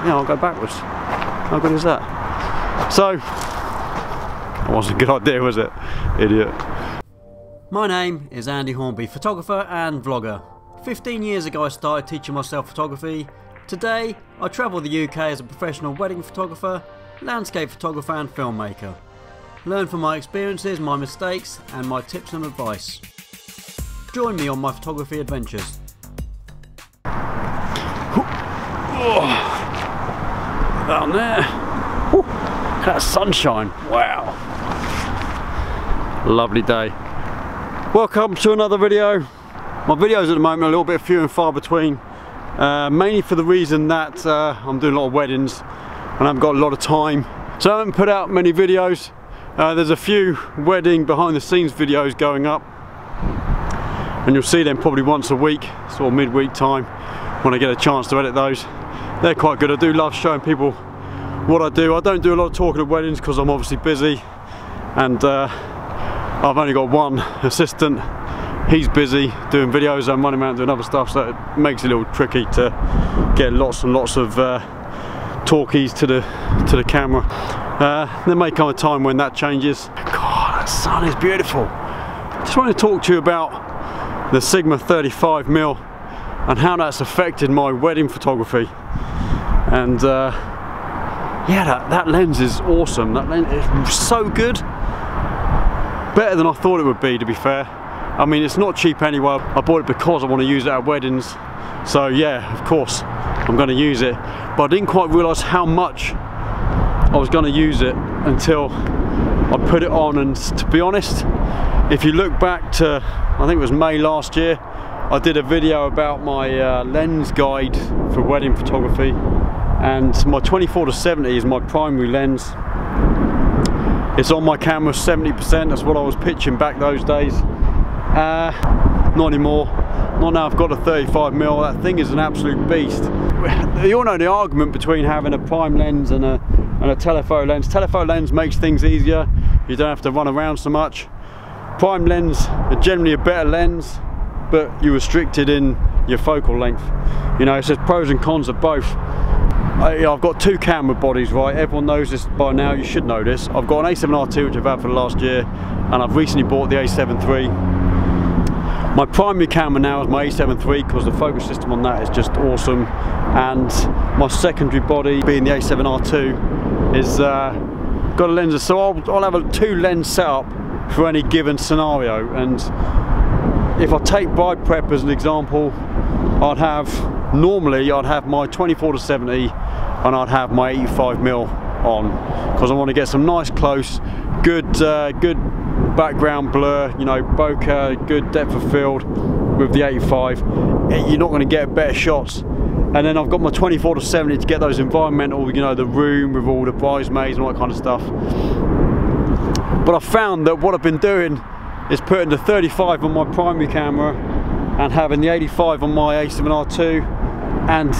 Yeah, I'll go backwards. How good is that? So, that wasn't a good idea, was it? Idiot. My name is Andy Hornby, photographer and vlogger. 15 years ago I started teaching myself photography. Today I travel the UK as a professional wedding photographer, landscape photographer and filmmaker. Learn from my experiences, my mistakes and my tips and advice. Join me on my photography adventures. Down there. Look at that sunshine. Wow. Lovely day. Welcome to another video. My videos at the moment are a little bit few and far between, mainly for the reason that I'm doing a lot of weddings and I haven't got a lot of time, so I haven't put out many videos. There's a few wedding behind the scenes videos going up and you'll see them probably once a week, sort of midweek time when I get a chance to edit those. They're quite good. I do love showing people what I do. I don't do a lot of talking at weddings because I'm obviously busy and I've only got one assistant. He's busy doing videos, I'm running around doing other stuff, so it makes it a little tricky to get lots and lots of talkies to the camera. There may come a time when that changes. God, that sun is beautiful. Just want to talk to you about the Sigma 35mm and how that's affected my wedding photography. And yeah, that lens is awesome. That lens is so good. Better than I thought it would be, to be fair. I mean, it's not cheap anyway. I bought it because I want to use it at weddings. So yeah, of course, I'm going to use it. But I didn't quite realise how much I was going to use it until I put it on. And to be honest, if you look back to, I think it was May last year, I did a video about my lens guide for wedding photography. And my 24-70 is my primary lens. It's on my camera 70%, that's what I was pitching back those days. Not anymore. Not now I've got a 35mm, that thing is an absolute beast. You all know the argument between having a prime lens and a telephoto lens. Telephoto lens makes things easier, you don't have to run around so much. Prime lens are generally a better lens, but you're restricted in your focal length. You know, so there's pros and cons of both. I've got two camera bodies, right? Everyone knows this by now, you should know this. I've got an A7iii which I've had for the last year, and I've recently bought the A7iii. My primary camera now is my A7iii because the focus system on that is just awesome, and my secondary body, being the A7R2, is got a lens. So I'll have a two lens setup for any given scenario. And if I take bride prep as an example, normally I'd have my 24-70 and I'd have my 85mm on, because I want to get some nice close, good background blur, you know, bokeh, good depth of field with the 85. You're not going to get better shots. And then I've got my 24-70 to get those environmental, you know, the room with all the bridesmaids and all that kind of stuff. But I found that what I've been doing is putting the 35 on my primary camera and having the 85 on my A7R2, and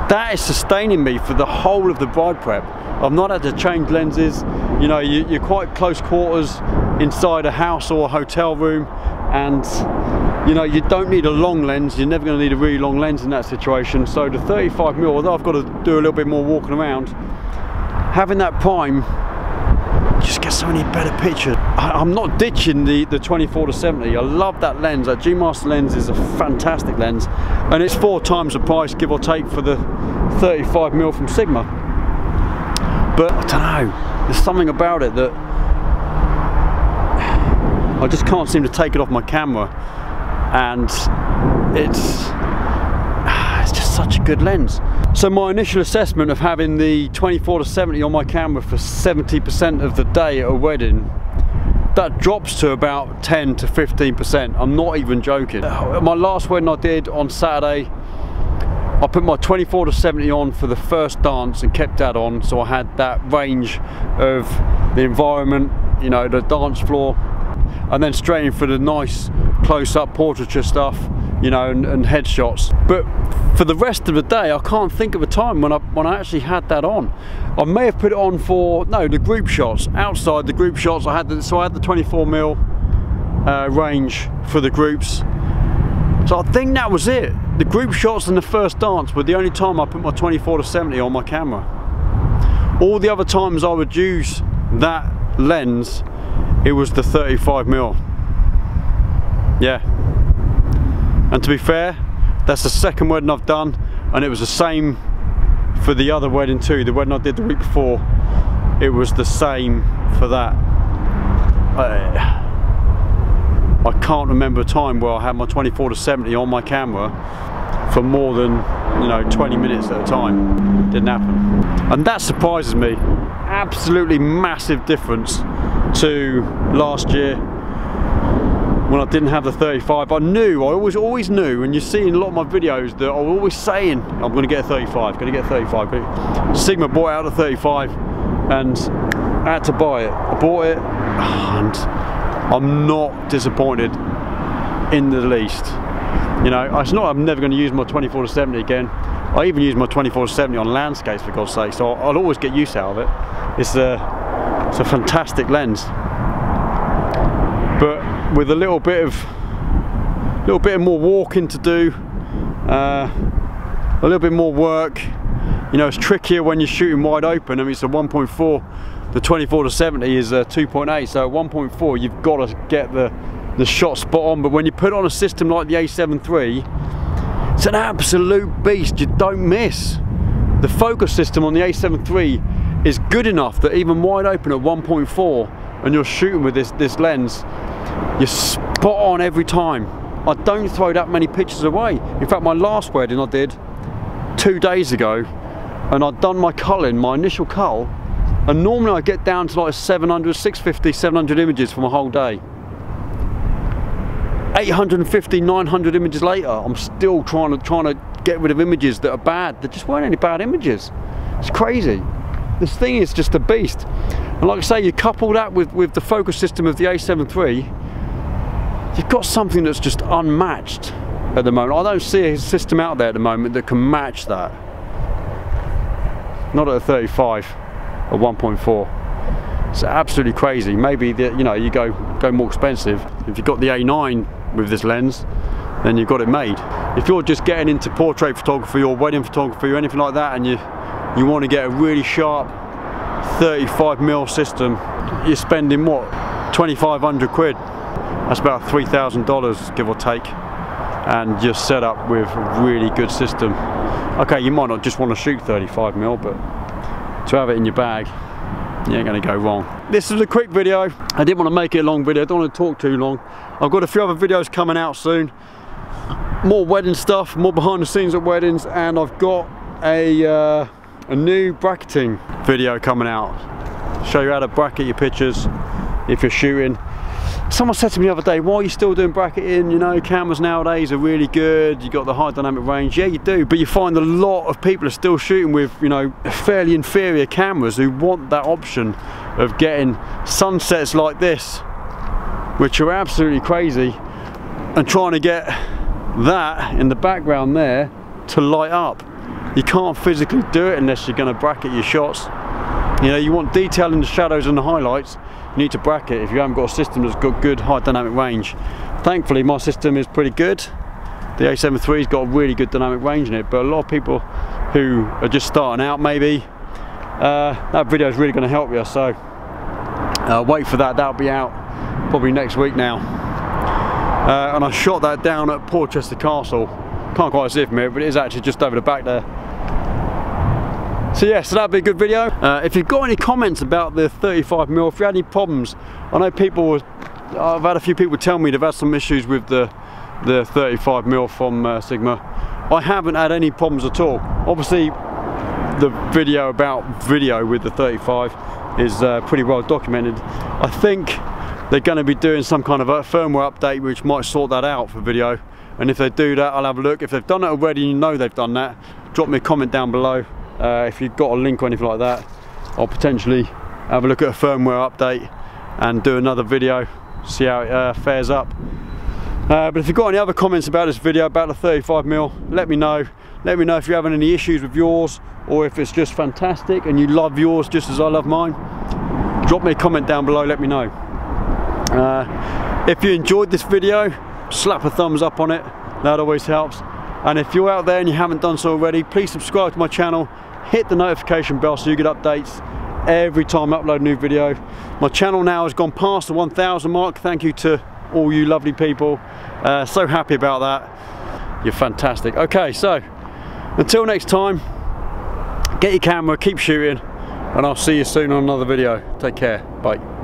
that is sustaining me for the whole of the bride prep. I've not had to change lenses. You know, you're quite close quarters inside a house or a hotel room, and you know, you don't need a long lens. You're never going to need a really long lens in that situation. So the 35mm, although I've got to do a little bit more walking around, having that prime, just get so many better pictures. I'm not ditching the 24-70. I love that lens. That G-Master lens is a fantastic lens, and it's 4 times the price, give or take, for the 35mm from Sigma. But I don't know, there's something about it that I just can't seem to take it off my camera, and it's just such a good lens. So my initial assessment of having the 24-70 on my camera for 70% of the day at a wedding, that drops to about 10 to 15%. I'm not even joking. My last wedding I did on Saturday, I put my 24-70 on for the first dance and kept that on, so I had that range of the environment, you know, the dance floor, and then straight in for the nice close-up portraiture stuff, you know, and headshots. But for the rest of the day, I can't think of a time when I actually had that on. I may have put it on for the group shots. Outside the group shots, I had the 24mm range for the groups. So I think that was it. The group shots and the first dance were the only time I put my 24-70 on my camera. All the other times I would use that lens, it was the 35mm. Yeah. And to be fair, that's the second wedding I've done, and it was the same for the other wedding too. The wedding I did the week before, it was the same for that. I can't remember a time where I had my 24-70 on my camera for more than, you know, 20 minutes at a time. Didn't happen. And that surprises me. Absolutely massive difference to last year when I didn't have the 35. I always knew, and you see in a lot of my videos that I'm always saying, I'm going to get a 35, going to get a 35. Sigma bought out a 35 and I had to buy it. I bought it and I'm not disappointed in the least. You know, it's not I'm never going to use my 24-70 again. I even use my 24-70 on landscapes, for God's sake, so I'll always get use out of it. It's a fantastic lens, but with a little bit of more walking to do, a little bit more work. You know, it's trickier when you're shooting wide open. I mean, it's a 1.4. The 24-70 is a 2.8, so at 1.4 you've got to get the shot spot on. But when you put on a system like the A7iii, it's an absolute beast. You don't miss. The focus system on the A7iii is good enough that even wide open at 1.4 and you're shooting with this lens, you're spot on every time. I don't throw that many pictures away. In fact, my last wedding I did 2 days ago, and I'd done my culling, my initial cull, and normally I get down to like 700, 650, 700 images from a whole day. 850, 900 images later, I'm still trying to get rid of images that are bad. There just weren't any bad images. It's crazy. This thing is just a beast. And like I say, you couple that with the focus system of the A7iii, you've got something that's just unmatched at the moment. I don't see a system out there at the moment that can match that. Not at a 35 or 1.4. It's absolutely crazy. Maybe you know, you go more expensive. If you've got the A9 with this lens, then you've got it made. If you're just getting into portrait photography or wedding photography or anything like that, and you want to get a really sharp 35mm system, you're spending what, 2,500 quid. That's about $3,000 give or take, and you're set up with a really good system. Okay, you might not just want to shoot 35mm, but to have it in your bag, you ain't going to go wrong. This is a quick video. I didn't want to make it a long video. I don't want to talk too long. I've got a few other videos coming out soon. More wedding stuff, more behind the scenes at weddings, and I've got a new bracketing video coming out. Show you how to bracket your pictures if you're shooting. Someone said to me the other day, why are you still doing bracketing? You know, cameras nowadays are really good, you got the high dynamic range. Yeah, you do, but you find a lot of people are still shooting with, you know, fairly inferior cameras who want that option of getting sunsets like this, which are absolutely crazy, and trying to get that in the background there to light up. You can't physically do it unless you're going to bracket your shots. You know, you want detail in the shadows and the highlights, you need to bracket if you haven't got a system that's got good high dynamic range. Thankfully my system is pretty good. The A7iii's got a really good dynamic range in it, but a lot of people who are just starting out, maybe that video is really going to help you, so wait for that. That'll be out probably next week now. And I shot that down at Porchester Castle. Can't quite see it from here, but it is actually just over the back there. So yeah, so that'll be a good video. If you've got any comments about the 35mm, if you had any problems, I know I've had a few people tell me they've had some issues with the 35mm from Sigma. I haven't had any problems at all. Obviously, the video about video with the 35 is pretty well documented. I think they're going to be doing some kind of a firmware update which might sort that out for video. And if they do that, I'll have a look. If they've done it already, you know they've done that, drop me a comment down below. If you've got a link or anything like that, I'll potentially have a look at a firmware update and do another video, see how it fares up. But if you've got any other comments about this video, about the 35mm, let me know. Let me know if you're having any issues with yours, or if it's just fantastic and you love yours just as I love mine. Drop me a comment down below, let me know. If you enjoyed this video, slap a thumbs up on it, that always helps. And if you're out there and you haven't done so already, please subscribe to my channel, hit the notification bell so you get updates every time I upload a new video. My channel now has gone past the 1,000 mark. Thank you to all you lovely people. So happy about that. You're fantastic. Okay, so until next time, get your camera, keep shooting, and I'll see you soon on another video. Take care. Bye.